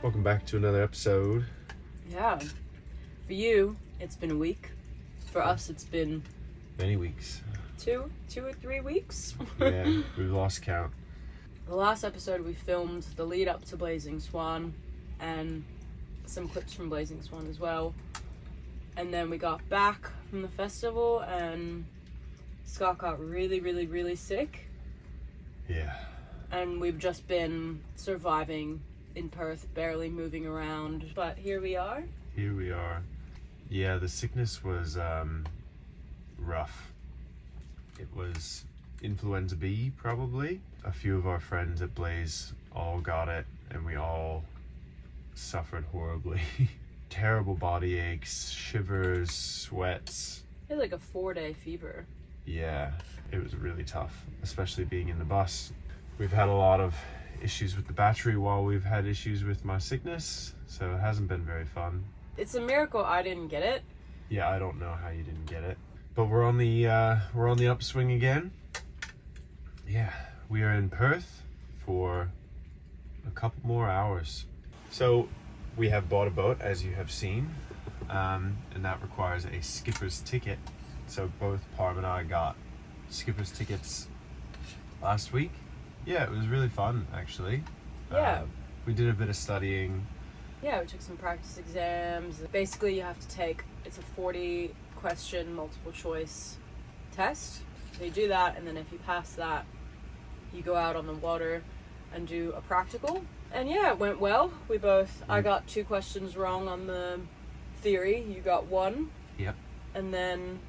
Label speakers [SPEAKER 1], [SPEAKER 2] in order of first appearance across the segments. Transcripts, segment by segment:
[SPEAKER 1] Welcome back to another episode.
[SPEAKER 2] Yeah. For you, it's been a week. For us, it's been
[SPEAKER 1] Many weeks.
[SPEAKER 2] two or 3 weeks.
[SPEAKER 1] Yeah, we've lost count.
[SPEAKER 2] The last episode we filmed the lead up to Blazing Swan and some clips from Blazing Swan as well. And then we got back from the festival and Scott got really sick.
[SPEAKER 1] Yeah.
[SPEAKER 2] And we've just been surviving in Perth, barely moving around. But here we are.
[SPEAKER 1] Here we are. Yeah, the sickness was rough. It was influenza B, probably. A few of our friends at Blaze all got it, and we all suffered horribly. Terrible body aches, shivers, sweats.
[SPEAKER 2] It had like a 4-day fever.
[SPEAKER 1] Yeah, it was really tough, especially being in the bus. We've had a lot of issues with the battery while we've had issues with my sickness, so it hasn't been very fun.
[SPEAKER 2] It's a miracle I didn't get it.
[SPEAKER 1] Yeah, I don't know how you didn't get it, but we're on the upswing again. Yeah, we are in Perth for a couple more hours. So we have bought a boat, as you have seen, and that requires a skipper's ticket. So both Parm and I got skipper's tickets last week. Yeah, it was really fun, actually.
[SPEAKER 2] Yeah.
[SPEAKER 1] We did a bit of studying.
[SPEAKER 2] Yeah, we took some practice exams. Basically, you have to take, it's a 40 question multiple choice test. So you do that, and then if you pass that, you go out on the water and do a practical. And yeah, it went well. I got 2 questions wrong on the theory. You got 1.
[SPEAKER 1] Yep.
[SPEAKER 2] And then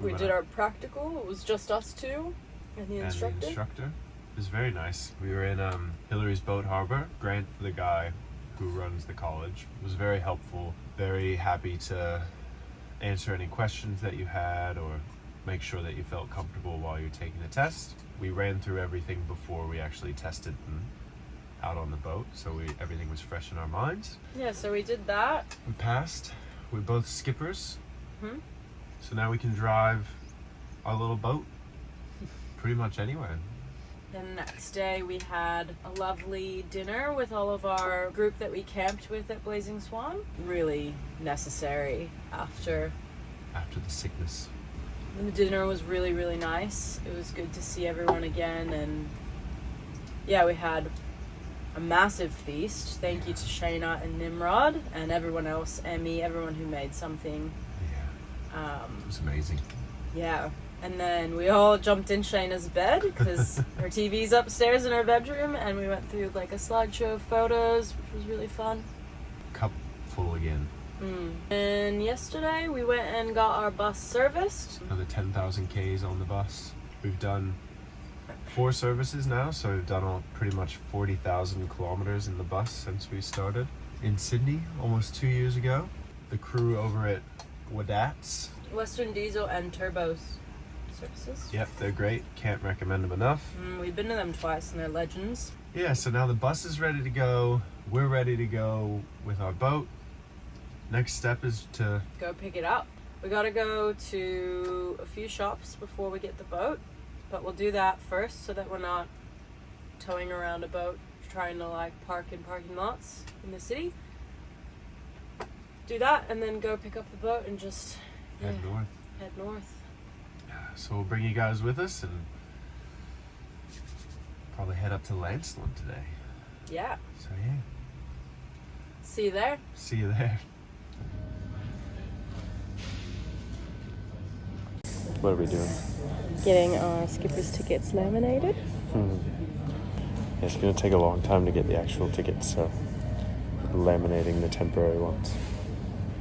[SPEAKER 2] we did our practical. It was just us 2 and the instructor.
[SPEAKER 1] It was very nice. We were in Hillary's Boat Harbor. Grant, the guy who runs the college, was very helpful, very happy to answer any questions that you had or make sure that you felt comfortable while you're taking the test. We ran through everything before we actually tested them out on the boat, so everything was fresh in our minds.
[SPEAKER 2] Yeah, so we did that.
[SPEAKER 1] We passed. We're both skippers.
[SPEAKER 2] Mm-hmm.
[SPEAKER 1] So now we can drive our little boat pretty much anywhere.
[SPEAKER 2] Then the next day we had a lovely dinner with all of our group that we camped with at Blazing Swan. Really necessary after
[SPEAKER 1] the sickness.
[SPEAKER 2] the dinner was really nice. It was good to see everyone again, and yeah, we had a massive feast. Thank you to Shayna and Nimrod and everyone else, Emmy, everyone who made something.
[SPEAKER 1] Yeah. It was amazing.
[SPEAKER 2] Yeah. And then we all jumped in Shayna's bed because her TV's upstairs in her bedroom, and we went through like a slideshow of photos, which was really fun.
[SPEAKER 1] Cup full again.
[SPEAKER 2] And yesterday we went and got our bus serviced.
[SPEAKER 1] Another 10,000 Ks on the bus. We've done 4 services now, so we've done pretty much 40,000 kilometers in the bus since we started in Sydney almost 2 years ago. The crew over at Wadat's,
[SPEAKER 2] Western Diesel and Turbos services.
[SPEAKER 1] Yep, they're great. Can't recommend them enough.
[SPEAKER 2] We've been to them twice and they're legends.
[SPEAKER 1] Yeah, so now the bus is ready to go. We're ready to go with our boat. Next step is to
[SPEAKER 2] go pick it up. We gotta go to a few shops before we get the boat, but we'll do that first so that we're not towing around a boat trying to like park in parking lots in the city. Do that and then go pick up the boat and just
[SPEAKER 1] head
[SPEAKER 2] north.
[SPEAKER 1] So we'll bring you guys with us and probably head up to Lancelin today.
[SPEAKER 2] Yeah.
[SPEAKER 1] So yeah.
[SPEAKER 2] See you there.
[SPEAKER 1] See you there. What are we doing?
[SPEAKER 2] Getting our skipper's tickets laminated.
[SPEAKER 1] It's going to take a long time to get the actual tickets, so laminating the temporary ones.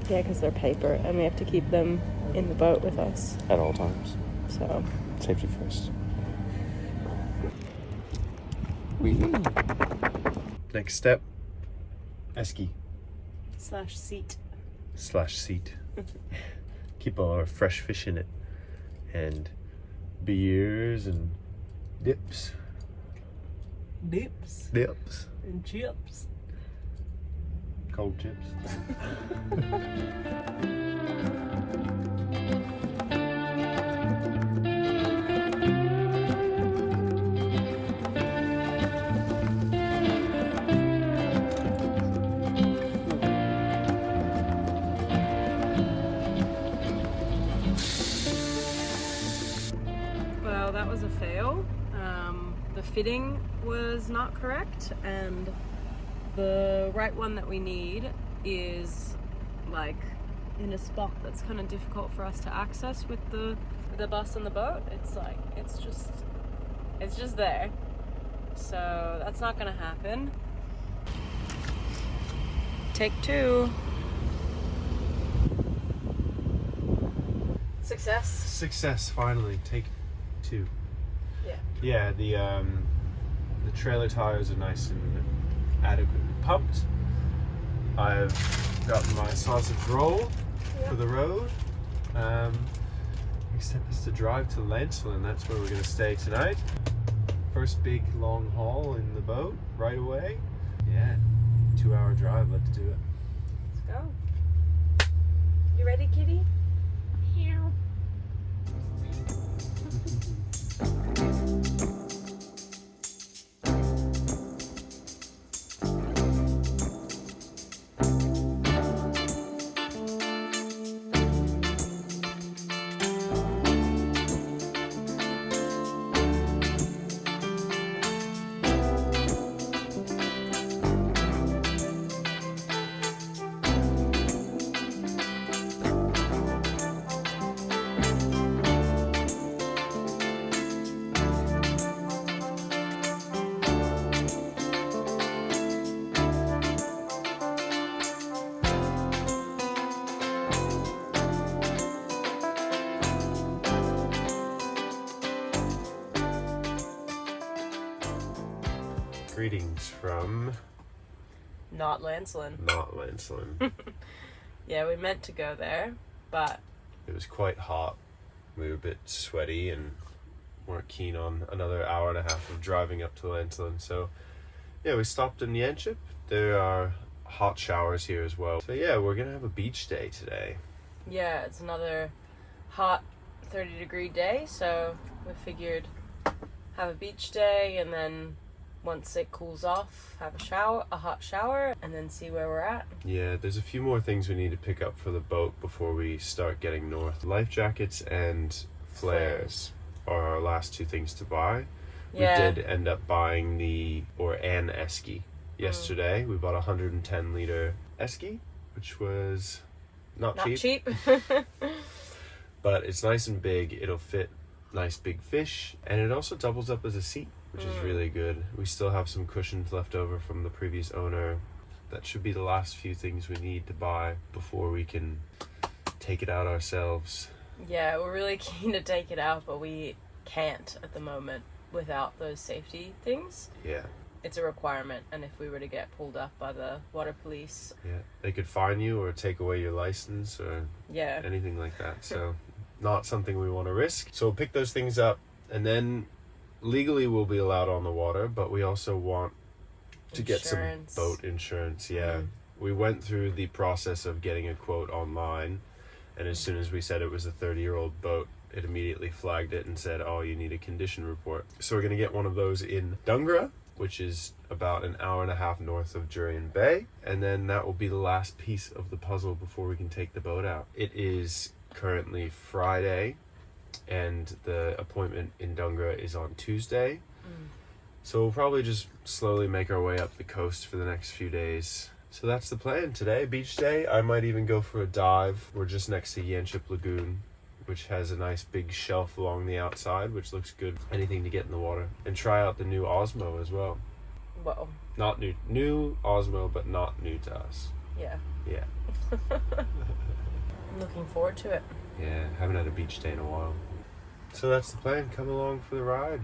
[SPEAKER 2] Yeah, because they're paper and we have to keep them in the boat with us.
[SPEAKER 1] At all times.
[SPEAKER 2] So.
[SPEAKER 1] Safety first. Next step. Esky. /seat. Keep all our fresh fish in it. And beers and dips.
[SPEAKER 2] And chips.
[SPEAKER 1] Cold chips.
[SPEAKER 2] fitting was not correct, and the right one that we need is like in a spot that's kind of difficult for us to access with the bus and the boat. It's like it's just there, so that's not gonna happen. Take 2.
[SPEAKER 1] Success, finally. Take 2.
[SPEAKER 2] Yeah.
[SPEAKER 1] Yeah, the trailer tires are nice and adequately pumped. I've got my sausage roll for the road. Next step is to drive to Lancelin. That's where we're going to stay tonight. First big long haul in the boat right away. Yeah, 2-hour drive. Let's do it.
[SPEAKER 2] Let's go. You ready, kitty? Meow.
[SPEAKER 1] Greetings from
[SPEAKER 2] Not Lancelin.
[SPEAKER 1] not Lancelin.
[SPEAKER 2] Yeah, we meant to go there, but
[SPEAKER 1] It was quite hot. We were a bit sweaty and weren't keen on another hour and a half of driving up to Lancelin. So yeah, we stopped in Yanchep. There are hot showers here as well. So yeah, we're gonna have a beach day today.
[SPEAKER 2] yeah, it's another hot 30-degree day, so we figured have a beach day, and then once it cools off, have a hot shower, and then see where we're at.
[SPEAKER 1] Yeah, there's a few more things we need to pick up for the boat before we start getting north. Life jackets and flares are our last 2 things to buy.
[SPEAKER 2] Yeah.
[SPEAKER 1] We did end up buying an esky yesterday. We bought a 110 liter esky, which was not cheap. But it's nice and big. It'll fit nice big fish, and it also doubles up as a seat, which is really good. We still have some cushions left over from the previous owner. That should be the last few things we need to buy before we can take it out ourselves.
[SPEAKER 2] Yeah, we're really keen to take it out, but we can't at the moment without those safety things.
[SPEAKER 1] Yeah.
[SPEAKER 2] It's a requirement, and if we were to get pulled up by the water police,
[SPEAKER 1] Yeah, they could fine you or take away your license or
[SPEAKER 2] yeah,
[SPEAKER 1] anything like that. So not something we want to risk. So we'll pick those things up, and then legally we'll be allowed on the water, but we also want to get some boat insurance. Yeah. We went through the process of getting a quote online, and as soon as we said it was a 30-year-old boat, it immediately flagged it and said, oh, you need a condition report. So we're going to get one of those in Dongara, which is about an hour and a half north of Jurien Bay, and then that will be the last piece of the puzzle before we can take the boat out. It is currently Friday, and the appointment in Dongara is on Tuesday. So we'll probably just slowly make our way up the coast for the next few days. So that's the plan today, beach day. I might even go for a dive. We're just next to Yanchep Lagoon, which has a nice big shelf along the outside, which looks good. Anything to get in the water. And try out the new Osmo as well.
[SPEAKER 2] well,
[SPEAKER 1] Not new Osmo, but not new to us.
[SPEAKER 2] yeah.
[SPEAKER 1] Yeah.
[SPEAKER 2] I'm looking forward to it.
[SPEAKER 1] Yeah, haven't had a beach day in a while. So that's the plan. Come along for the ride.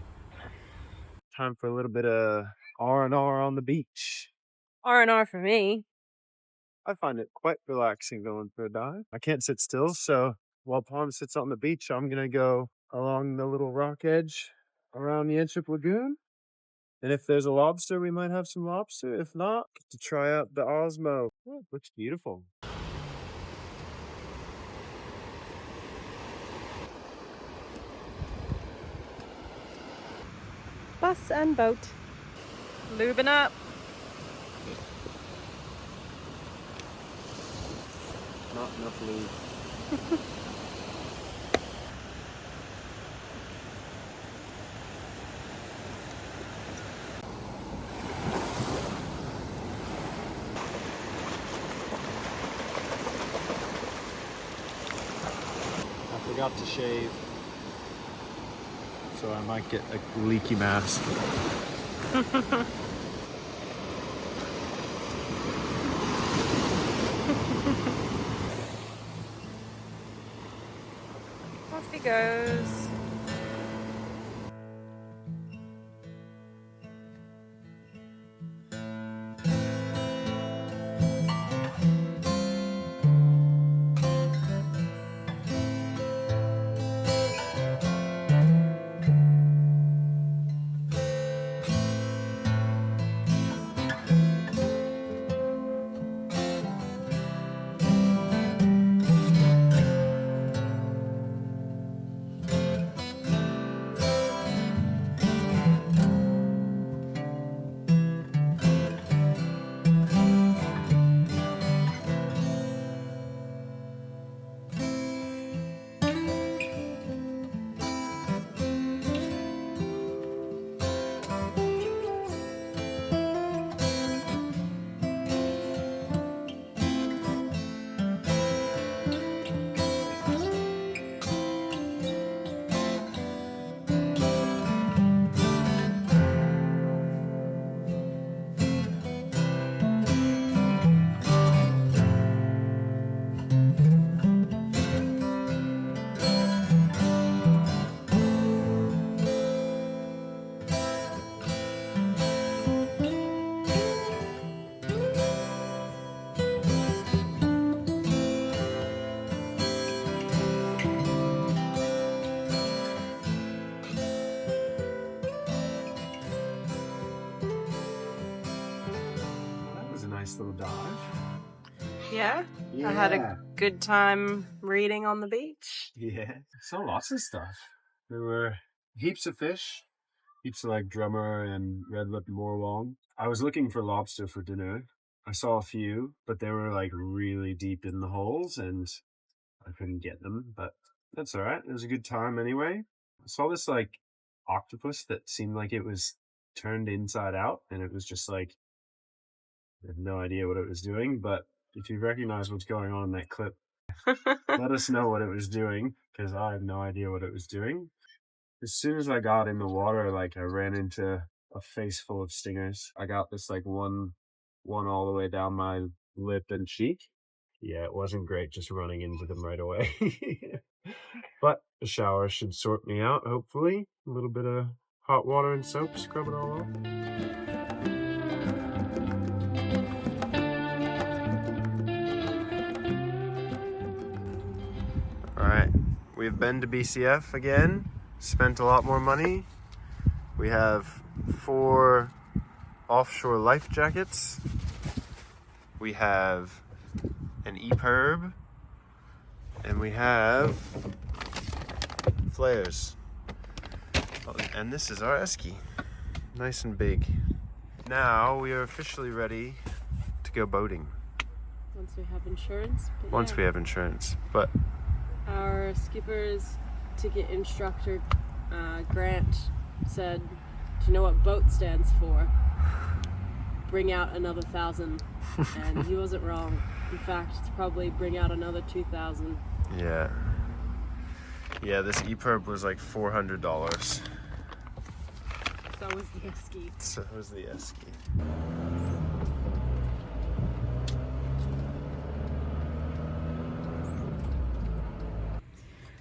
[SPEAKER 1] Time for a little bit of R&R on the beach.
[SPEAKER 2] R&R for me.
[SPEAKER 1] I find it quite relaxing going for a dive. I can't sit still, so while Palm sits on the beach, I'm going to go along the little rock edge around the Yanchep Lagoon. And if there's a lobster, we might have some lobster. If not, get to try out the Osmo. Oh, it looks beautiful.
[SPEAKER 2] Bus and boat. Lubing up.
[SPEAKER 1] Not enough lube. forgot to shave. So I might get a leaky mask.
[SPEAKER 2] Off he goes.
[SPEAKER 1] Nice little dive.
[SPEAKER 2] Yeah? I had a good time reading on the beach.
[SPEAKER 1] Yeah. Saw lots of stuff. There were heaps of fish, heaps of like drummer and red-lipped morwong. I was looking for lobster for dinner. I saw a few, but they were like really deep in the holes and I couldn't get them, but that's all right. It was a good time anyway. I saw this like octopus that seemed like it was turned inside out and it was just like, I have no idea what it was doing, but if you recognize what's going on in that clip, let us know what it was doing, because I have no idea what it was doing. As soon as I got in the water, like I ran into a face full of stingers. I got this like one all the way down my lip and cheek. Yeah, it wasn't great just running into them right away. But a shower should sort me out, hopefully. A little bit of hot water and soap, scrub it all off. Alright, we've been to BCF again, spent a lot more money. We have 4 offshore life jackets. We have an EPIRB. And we have flares. And this is our esky. Nice and big. Now we are officially ready to go boating.
[SPEAKER 2] Once we have insurance.
[SPEAKER 1] Once we have insurance. But
[SPEAKER 2] our skipper's ticket instructor, Grant, said, do you know what BOAT stands for? Bring out another 1,000. And he wasn't wrong. In fact, it's probably bring out another 2,000.
[SPEAKER 1] yeah. Yeah, this EPIRB was like $400.
[SPEAKER 2] So was the esky.
[SPEAKER 1] So was the esky.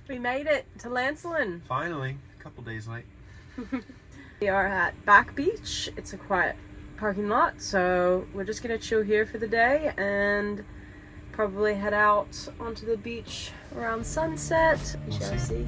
[SPEAKER 2] We made it to Lancelin.
[SPEAKER 1] Finally, a couple days late.
[SPEAKER 2] We are at Back Beach. It's a quiet parking lot, so we're just gonna chill here for the day and probably head out onto the beach around sunset. We shall see.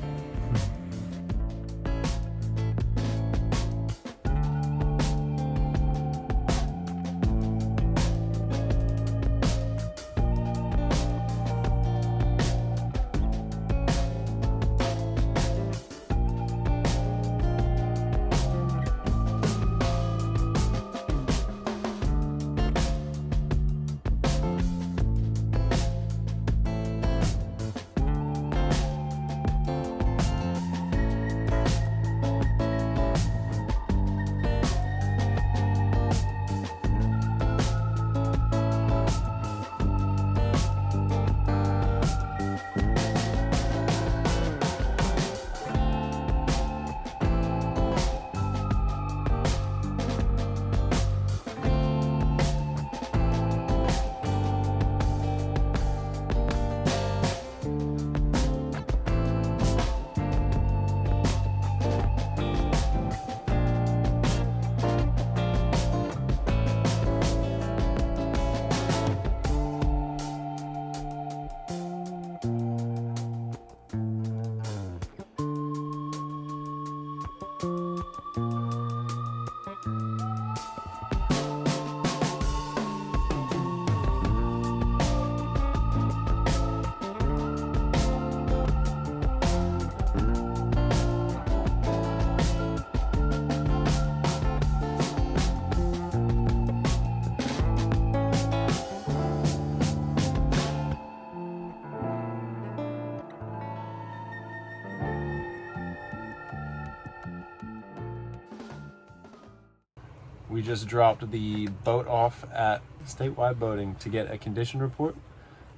[SPEAKER 1] We just dropped the boat off at Statewide Boating to get a condition report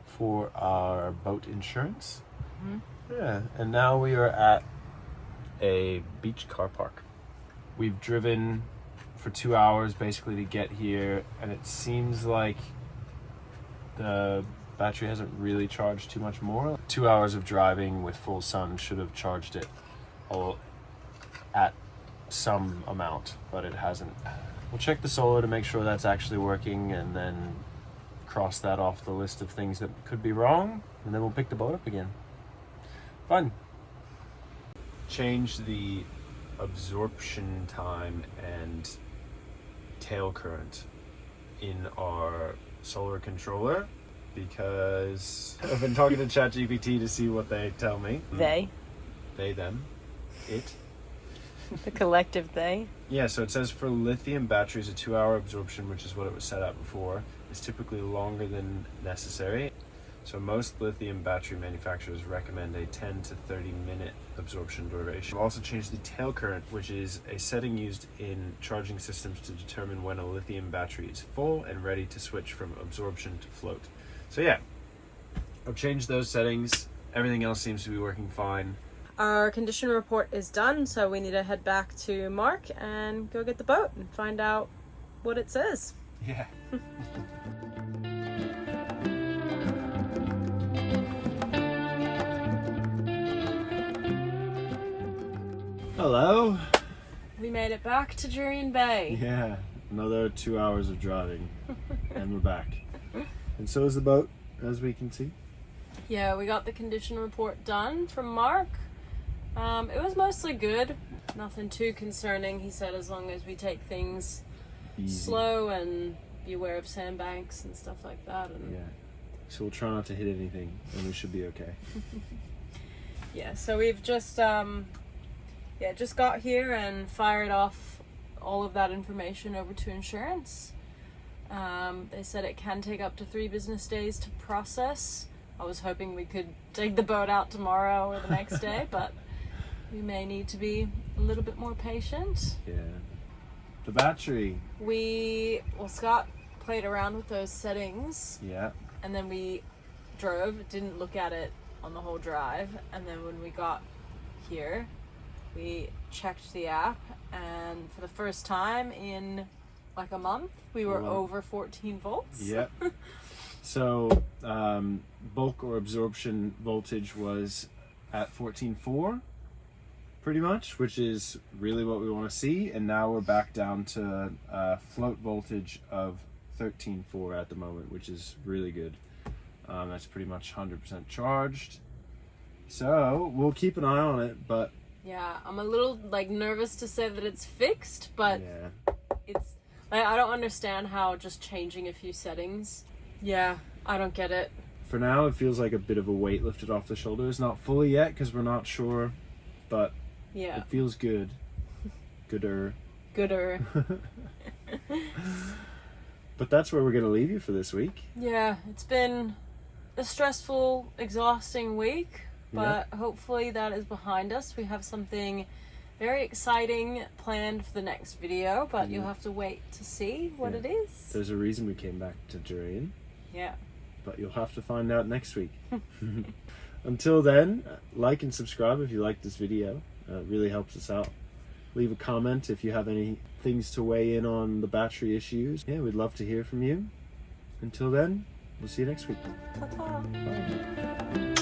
[SPEAKER 1] for our boat insurance. Yeah, and now we are at a beach car park. We've driven for 2 hours basically to get here, and it seems like the battery hasn't really charged too much more. 2 hours of driving with full sun should have charged it all at some amount, but it hasn't. We'll check the solar to make sure that's actually working, and then cross that off the list of things that could be wrong, and then we'll pick the boat up again. Fun. Change the absorption time and tail current in our solar controller because I've been talking to ChatGPT to see what they tell me.
[SPEAKER 2] They,
[SPEAKER 1] them, it.
[SPEAKER 2] the collective they.
[SPEAKER 1] Yeah, so it says for lithium batteries, a 2-hour absorption, which is what it was set at before, is typically longer than necessary. So most lithium battery manufacturers recommend a 10 to 30 minute absorption duration. We've also changed the tail current, which is a setting used in charging systems to determine when a lithium battery is full and ready to switch from absorption to float. So yeah, I've changed those settings. Everything else seems to be working fine.
[SPEAKER 2] Our condition report is done, so we need to head back to Mark and go get the boat and find out what it says.
[SPEAKER 1] Yeah. Hello.
[SPEAKER 2] We made it back to Jurien Bay.
[SPEAKER 1] Yeah, another 2 hours of driving, and we're back. And so is the boat, as we can see.
[SPEAKER 2] Yeah, we got the condition report done from Mark. It was mostly good. Nothing too concerning. He said as long as we take things
[SPEAKER 1] Easy.
[SPEAKER 2] slow and be aware of sandbanks and stuff like that. And
[SPEAKER 1] Yeah. So we'll try not to hit anything, and we should be okay.
[SPEAKER 2] yeah, so we've just just got here and fired off all of that information over to insurance. They said it can take up to 3 business days to process. I was hoping we could take the boat out tomorrow or the next day, but we may need to be a little bit more patient.
[SPEAKER 1] Yeah. The battery.
[SPEAKER 2] Scott played around with those settings.
[SPEAKER 1] Yeah.
[SPEAKER 2] And then we drove, didn't look at it on the whole drive. And then when we got here, we checked the app, and for the first time in like a month, we were over 14 volts.
[SPEAKER 1] Yep. So bulk or absorption voltage was at 14.4 pretty much, which is really what we want to see. And now we're back down to float voltage of 13.4 at the moment, which is really good. That's pretty much 100% charged. So we'll keep an eye on it, but
[SPEAKER 2] yeah, I'm a little nervous to say that it's fixed, but
[SPEAKER 1] yeah.
[SPEAKER 2] It's I don't understand how just changing a few settings. Yeah, I don't get it.
[SPEAKER 1] For now, it feels like a bit of a weight lifted off the shoulders. Not fully yet, because we're not sure, but
[SPEAKER 2] yeah,
[SPEAKER 1] it feels good. Gooder. But that's where we're going to leave you for this week.
[SPEAKER 2] Yeah, it's been a stressful, exhausting week, but hopefully that is behind us. We have something very exciting planned for the next video, but you'll have to wait to see what it is.
[SPEAKER 1] There's a reason we came back to Jurien.
[SPEAKER 2] Yeah.
[SPEAKER 1] But you'll have to find out next week. Until then, like and subscribe if you like this video. It really helps us out. Leave a comment if you have any things to weigh in on the battery issues. Yeah, we'd love to hear from you. Until then, we'll see you next week.
[SPEAKER 2] Ta-ta.
[SPEAKER 1] Bye.